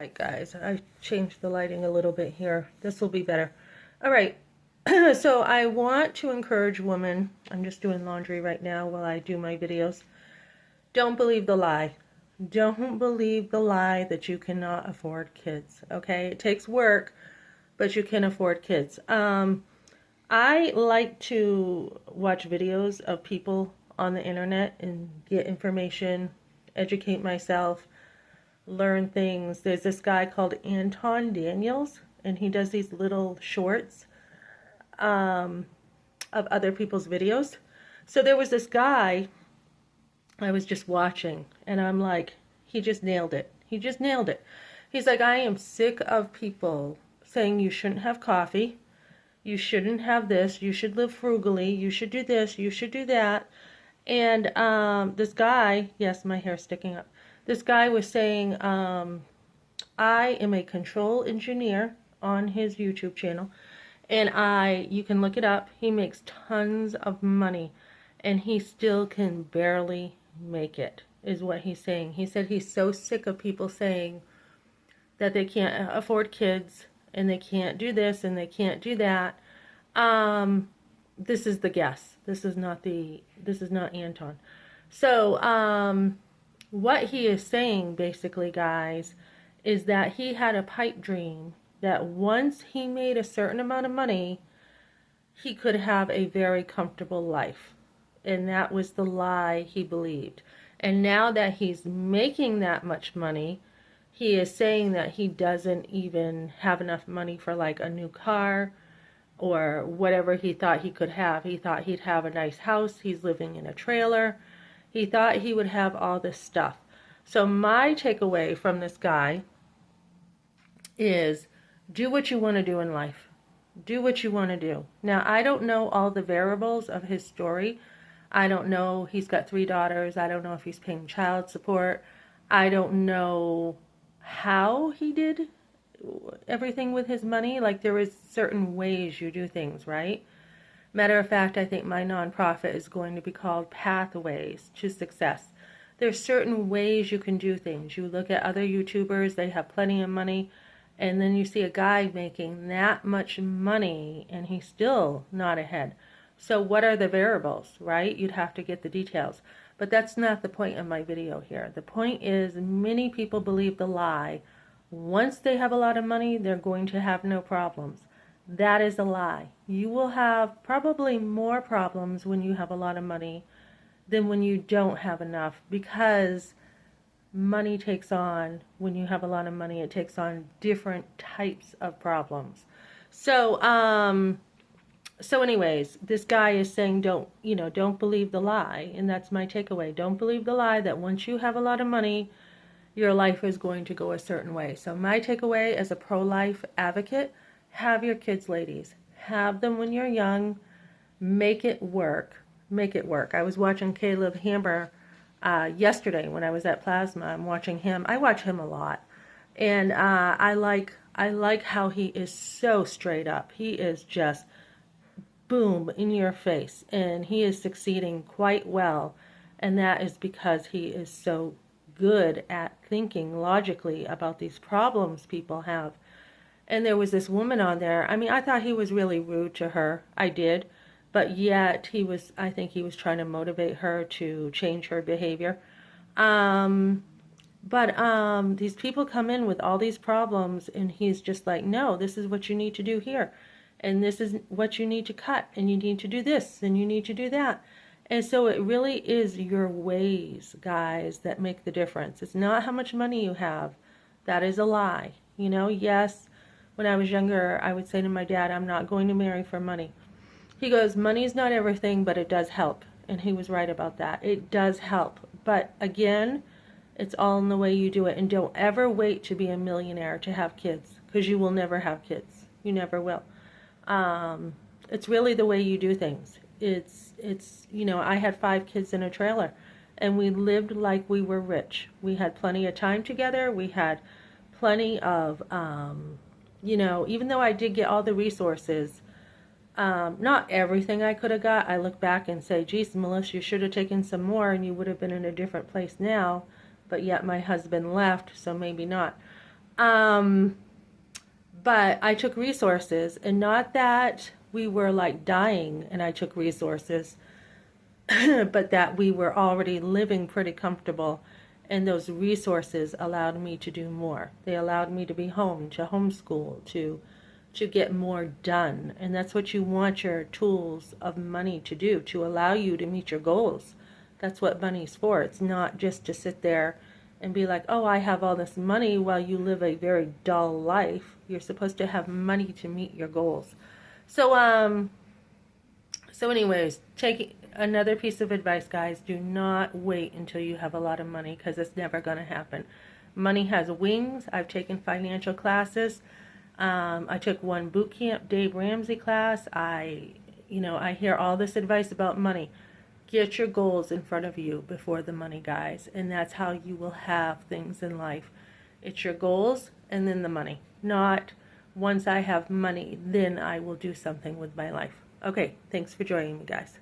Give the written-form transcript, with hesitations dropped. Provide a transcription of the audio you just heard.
Right, guys, I changed the lighting a little bit here. This will be better. All right. So I want to encourage women. I'm just doing laundry right now while I do my videos. Don't believe the lie. Don't believe the lie that you cannot afford kids. Okay? It takes work, but you can afford kids. I like to watch videos of people on the internet and get information, educate myself, learn things. There's this guy called Anton Daniels, and he does these little shorts um, of other people's videos. So there was this guy I was just watching, and I'm like, he just nailed it. He just nailed it. He's like, I am sick of people saying you shouldn't have coffee, you shouldn't have this, you should live frugally, you should do this, you should do that. And this guy, yes, my hair's sticking up. This guy was saying, I am a control engineer on his YouTube channel, and you can look it up. He makes tons of money, and he still can barely make it, is what he's saying. He said he's so sick of people saying that they can't afford kids, and they can't do this, and they can't do that. This is the guess. This is not Anton. So, what he is saying, basically, guys, is that he had a pipe dream that once he made a certain amount of money, he could have a very comfortable life. And that was the lie he believed. And now that he's making that much money, he is saying that he doesn't even have enough money for like a new car or whatever he thought he could have. He thought he'd have a nice house. He's living in a trailer. He thought he would have all this stuff. So my takeaway from this guy is do what you want to do in life. Do what you want to do. Now, I don't know all the variables of his story. I don't know. He's got 3 daughters. I don't know if he's paying child support. I don't know how he did everything with his money. Like, there is certain ways you do things, right? Matter of fact, I think my nonprofit is going to be called Pathways to Success. There's certain ways you can do things. You look at other YouTubers, they have plenty of money, and then you see a guy making that much money and he's still not ahead. So what are the variables, right? You'd have to get the details. But that's not the point of my video here. The point is many people believe the lie. Once they have a lot of money, they're going to have no problems. That is a lie. You will have probably more problems when you have a lot of money than when you don't have enough, because money takes on, when you have a lot of money, it takes on different types of problems. So anyways, this guy is saying don't believe the lie, and that's my takeaway. Don't believe the lie that once you have a lot of money, your life is going to go a certain way. So my takeaway as a pro-life advocate, have your kids, ladies. Have them when you're young. Make it work. Make it work. I was watching Caleb Hammer yesterday when I was at Plasma. I'm watching him. I watch him a lot. And I like how he is so straight up. He is just boom in your face. And he is succeeding quite well. And that is because he is so good at thinking logically about these problems people have. And there was this woman on there. I mean, I thought he was really rude to her. I did. But yet I think he was trying to motivate her to change her behavior. But these people come in with all these problems, and he's just like, no, this is what you need to do here. And this is what you need to cut. And you need to do this. And you need to do that. And so it really is your ways, guys, that make the difference. It's not how much money you have. That is a lie. Yes, when I was younger, I would say to my dad, I'm not going to marry for money. He goes, money's not everything, but it does help. And he was right about that. It does help. But again, it's all in the way you do it. And don't ever wait to be a millionaire to have kids, because you will never have kids. You never will. It's really the way you do things. I had 5 kids in a trailer, and we lived like we were rich. We had plenty of time together. We had plenty of, even though I did get all the resources, not everything I could have got. I look back and say, geez, Melissa, you should have taken some more and you would have been in a different place now. But yet my husband left, so maybe not. Um, but I took resources, and not that we were like dying and I took resources, but that we were already living pretty comfortable, and those resources allowed me to do more. They allowed me to be home, to homeschool, to get more done. And that's what you want your tools of money to do, to allow you to meet your goals. That's what money's for. It's not just to sit there and be like, oh, I have all this money while you live a very dull life. You're supposed to have money to meet your goals. So, anyways, take another piece of advice, guys. Do not wait until you have a lot of money, because it's never going to happen. Money has wings. I've taken financial classes. I took one boot camp Dave Ramsey class. I hear all this advice about money. Get your goals in front of you before the money, guys, and that's how you will have things in life. It's your goals and then the money, not once I have money, then I will do something with my life. Okay, thanks for joining me, guys.